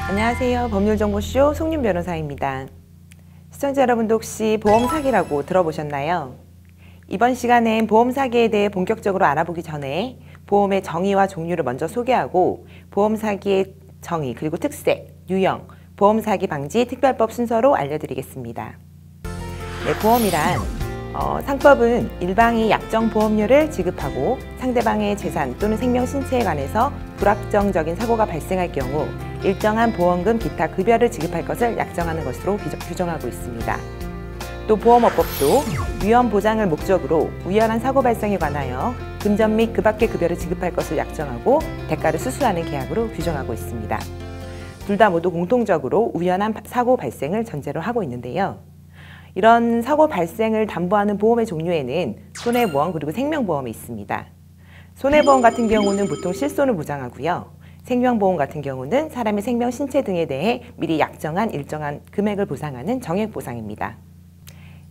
안녕하세요. 법률정보쇼 송윤 변호사입니다. 시청자 여러분도 혹시 보험 사기라고 들어보셨나요? 이번 시간엔 보험 사기에 대해 본격적으로 알아보기 전에 보험의 정의와 종류를 먼저 소개하고 보험 사기의 정의 그리고 특색, 유형, 보험 사기 방지 특별법 순서로 알려드리겠습니다. 네, 보험이란 상법은 일방이 약정 보험료를 지급하고 상대방의 재산 또는 생명 신체에 관해서 불확정적인 사고가 발생할 경우 일정한 보험금 기타 급여를 지급할 것을 약정하는 것으로 규정하고 있습니다. 또 보험업법도 위험 보장을 목적으로 우연한 사고 발생에 관하여 금전 및 그 밖의 급여를 지급할 것을 약정하고 대가를 수수하는 계약으로 규정하고 있습니다. 둘 다 모두 공통적으로 우연한 사고 발생을 전제로 하고 있는데요. 이런 사고 발생을 담보하는 보험의 종류에는 손해보험 그리고 생명보험이 있습니다. 손해보험 같은 경우는 보통 실손을 보장하고요. 생명보험 같은 경우는 사람의 생명, 신체 등에 대해 미리 약정한 일정한 금액을 보상하는 정액보상입니다.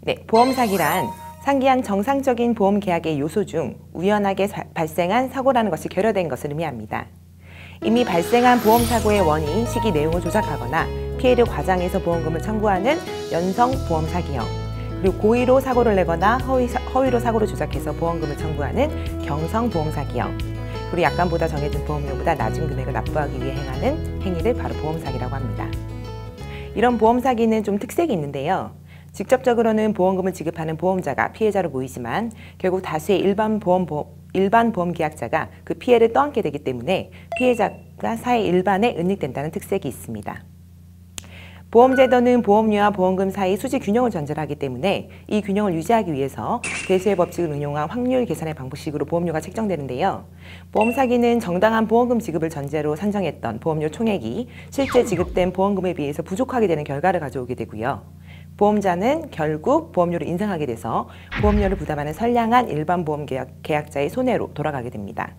네, 보험 사기란 상기한 정상적인 보험 계약의 요소 중 우연하게 발생한 사고라는 것이 결여된 것을 의미합니다. 이미 발생한 보험 사고의 원인, 시기, 내용을 조작하거나 피해를 과장해서 보험금을 청구하는 연성 보험 사기형, 그리고 고의로 사고를 내거나 허위로 사고를 조작해서 보험금을 청구하는 경성 보험 사기형, 그리고 약관보다 정해진 보험료보다 낮은 금액을 납부하기 위해 행하는 행위를 바로 보험 사기라고 합니다. 이런 보험 사기는 좀 특색이 있는데요. 직접적으로는 보험금을 지급하는 보험자가 피해자로 보이지만 결국 다수의 일반 보험 계약자가 그 피해를 떠안게 되기 때문에 피해자가 사회 일반에 은닉된다는 특색이 있습니다. 보험제도는 보험료와 보험금 사이 수지 균형을 전제로 하기 때문에 이 균형을 유지하기 위해서 대수의 법칙을 응용한 확률 계산의 방식으로 보험료가 책정되는데요. 보험 사기는 정당한 보험금 지급을 전제로 산정했던 보험료 총액이 실제 지급된 보험금에 비해서 부족하게 되는 결과를 가져오게 되고요. 보험자는 결국 보험료를 인상하게 돼서 보험료를 부담하는 선량한 일반 보험 계약자의 손해로 돌아가게 됩니다.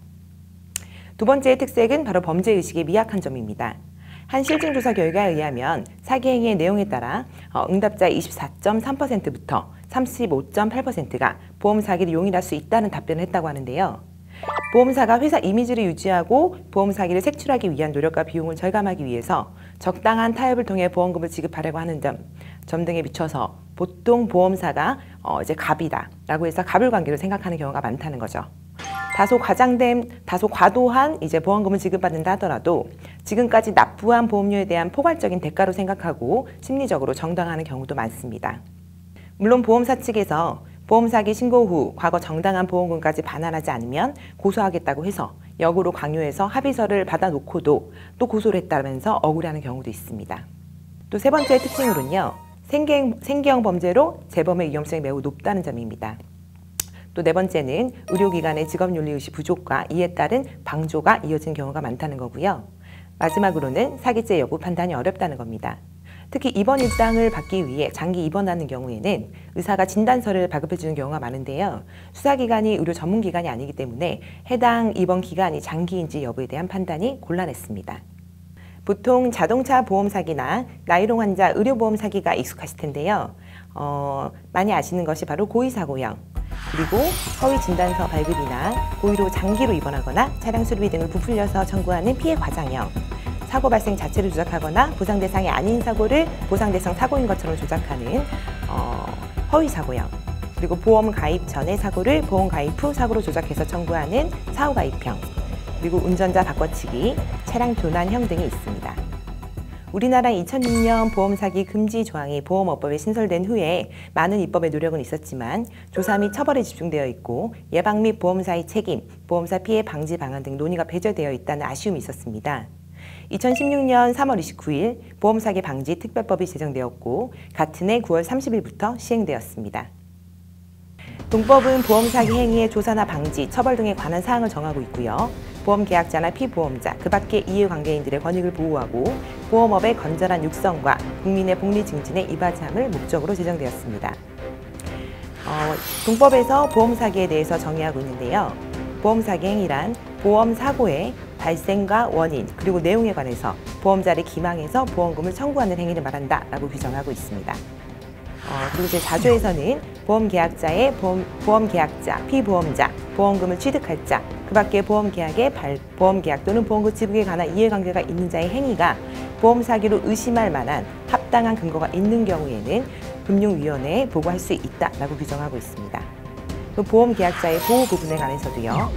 두 번째의 특색은 바로 범죄의식의 미약한 점입니다. 한 실증조사 결과에 의하면 사기 행위의 내용에 따라 응답자의 24.3%부터 35.8%가 보험 사기를 용인할 수 있다는 답변을 했다고 하는데요. 보험사가 회사 이미지를 유지하고 보험 사기를 색출하기 위한 노력과 비용을 절감하기 위해서 적당한 타협을 통해 보험금을 지급하려고 하는 점 등에 비춰서 보통 보험사가 이제 갑이다라고 해서 갑을관계로 생각하는 경우가 많다는 거죠. 다소 과도한 이제 보험금을 지급받는다 하더라도 지금까지 납부한 보험료에 대한 포괄적인 대가로 생각하고 심리적으로 정당화하는 경우도 많습니다. 물론 보험사 측에서 보험 사기 신고 후 과거 정당한 보험금까지 반환하지 않으면 고소하겠다고 해서 역으로 강요해서 합의서를 받아놓고도 또 고소를 했다면서 억울해하는 경우도 있습니다. 또 세 번째 특징으로는요, 생계형 범죄로 재범의 위험성이 매우 높다는 점입니다. 또 네 번째는 의료기관의 직업윤리의식 부족과 이에 따른 방조가 이어진 경우가 많다는 거고요. 마지막으로는 사기죄 여부 판단이 어렵다는 겁니다. 특히 입원 일당을 받기 위해 장기 입원하는 경우에는 의사가 진단서를 발급해주는 경우가 많은데요. 수사기관이 의료 전문기관이 아니기 때문에 해당 입원 기간이 장기인지 여부에 대한 판단이 곤란했습니다. 보통 자동차 보험 사기나 나이롱 환자 의료보험 사기가 익숙하실 텐데요. 많이 아시는 것이 바로 고의사고형, 그리고 허위 진단서 발급이나 고의로 장기로 입원하거나 차량 수리비 등을 부풀려서 청구하는 피해 과장형, 사고 발생 자체를 조작하거나 보상 대상이 아닌 사고를 보상 대상 사고인 것처럼 조작하는 허위 사고형, 그리고 보험 가입 전의 사고를 보험 가입 후 사고로 조작해서 청구하는 사후 가입형, 그리고 운전자 바꿔치기, 차량 도난형 등이 있습니다. 우리나라 2006년 보험 사기 금지 조항이 보험업법에 신설된 후에 많은 입법의 노력은 있었지만 조사 및 처벌에 집중되어 있고 예방 및 보험사의 책임, 보험사 피해 방지 방안 등 논의가 배제되어 있다는 아쉬움이 있었습니다. 2016년 3월 29일 보험사기 방지 특별법이 제정되었고 같은 해 9월 30일부터 시행되었습니다. 동법은 보험사기 행위의 조사나 방지, 처벌 등에 관한 사항을 정하고 있고요. 보험계약자나 피보험자, 그 밖의 이해관계인들의 권익을 보호하고 보험업의 건전한 육성과 국민의 복리 증진에 이바지함을 목적으로 제정되었습니다. 동법에서 보험사기에 대해서 정의하고 있는데요. 보험사기 행위란 보험사고의 발생과 원인, 그리고 내용에 관해서 보험자를 기망해서 보험금을 청구하는 행위를 말한다라고 규정하고 있습니다. 그리고 제4조에서는 보험계약자의 보험계약자, 피보험자, 보험금을 취득할 자, 그 밖에 보험계약 또는 보험금 지불에 관한 이해관계가 있는 자의 행위가 보험 사기로 의심할 만한 합당한 근거가 있는 경우에는 금융위원회에 보고할 수 있다라고 규정하고 있습니다. 그 보험계약자의 보호 부분에 관해서도요,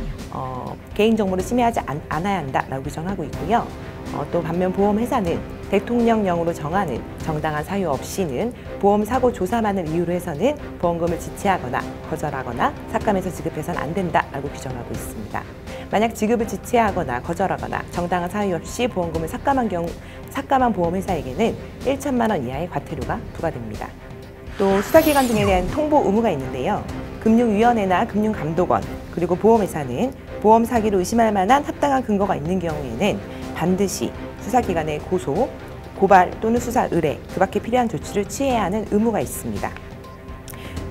개인정보를 침해하지 않아야 한다라고 규정하고 있고요. 또 반면 보험회사는 대통령령으로 정하는 정당한 사유 없이는 보험사고 조사만을 이유로 해서는 보험금을 지체하거나 거절하거나 삭감해서 지급해서는 안 된다라고 규정하고 있습니다. 만약 지급을 지체하거나 거절하거나 정당한 사유 없이 보험금을 삭감한 보험회사에게는 1천만 원 이하의 과태료가 부과됩니다. 또 수사기관 등에 대한 통보 의무가 있는데요. 금융위원회나 금융감독원 그리고 보험회사는 보험 사기로 의심할 만한 합당한 근거가 있는 경우에는 반드시 수사기관에 고소, 고발 또는 수사 의뢰, 그 밖에 필요한 조치를 취해야 하는 의무가 있습니다.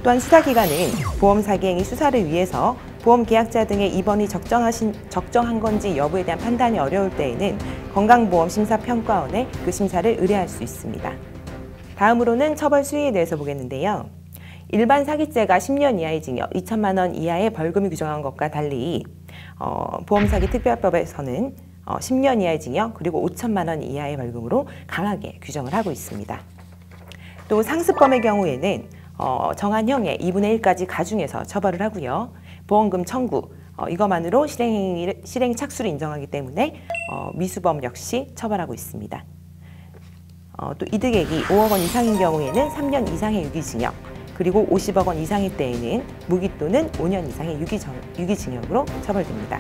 또한 수사기관은 보험 사기 행위 수사를 위해서 보험 계약자 등의 입원이 적정한 건지 여부에 대한 판단이 어려울 때에는 건강보험심사평가원에 그 심사를 의뢰할 수 있습니다. 다음으로는 처벌 수위에 대해서 보겠는데요. 일반 사기죄가 10년 이하의 징역, 2천만 원 이하의 벌금이 규정한 것과 달리 보험사기특별법에서는 10년 이하의 징역 그리고 5천만 원 이하의 벌금으로 강하게 규정을 하고 있습니다. 또 상습범의 경우에는 정한 형의 2분의 1까지 가중해서 처벌을 하고요. 보험금 청구, 이것만으로 실행 착수를 인정하기 때문에 미수범 역시 처벌하고 있습니다. 또 이득액이 5억 원 이상인 경우에는 3년 이상의 유기징역, 그리고 50억 원 이상일 때에는 무기 또는 5년 이상의 유기징역으로 처벌됩니다.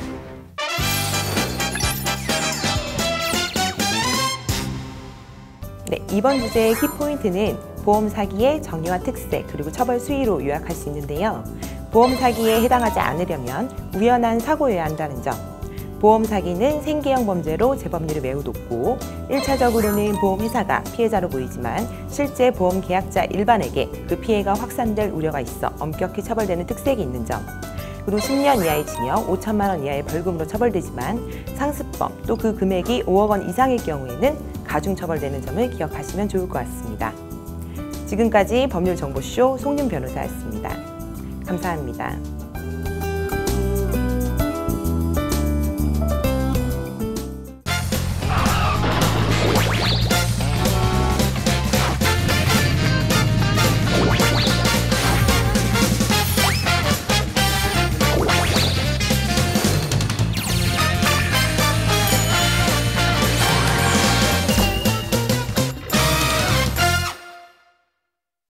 네, 이번 주제의 키포인트는 보험 사기의 정의와 특색 그리고 처벌 수위로 요약할 수 있는데요. 보험 사기에 해당하지 않으려면 우연한 사고여야 한다는 점, 보험 사기는 생계형 범죄로 재범률이 매우 높고 1차적으로는 보험회사가 피해자로 보이지만 실제 보험 계약자 일반에게 그 피해가 확산될 우려가 있어 엄격히 처벌되는 특색이 있는 점, 그리고 10년 이하의 징역, 5천만 원 이하의 벌금으로 처벌되지만 상습범 또 그 금액이 5억 원 이상일 경우에는 가중 처벌되는 점을 기억하시면 좋을 것 같습니다. 지금까지 법률정보쇼 송윤 변호사였습니다. 감사합니다.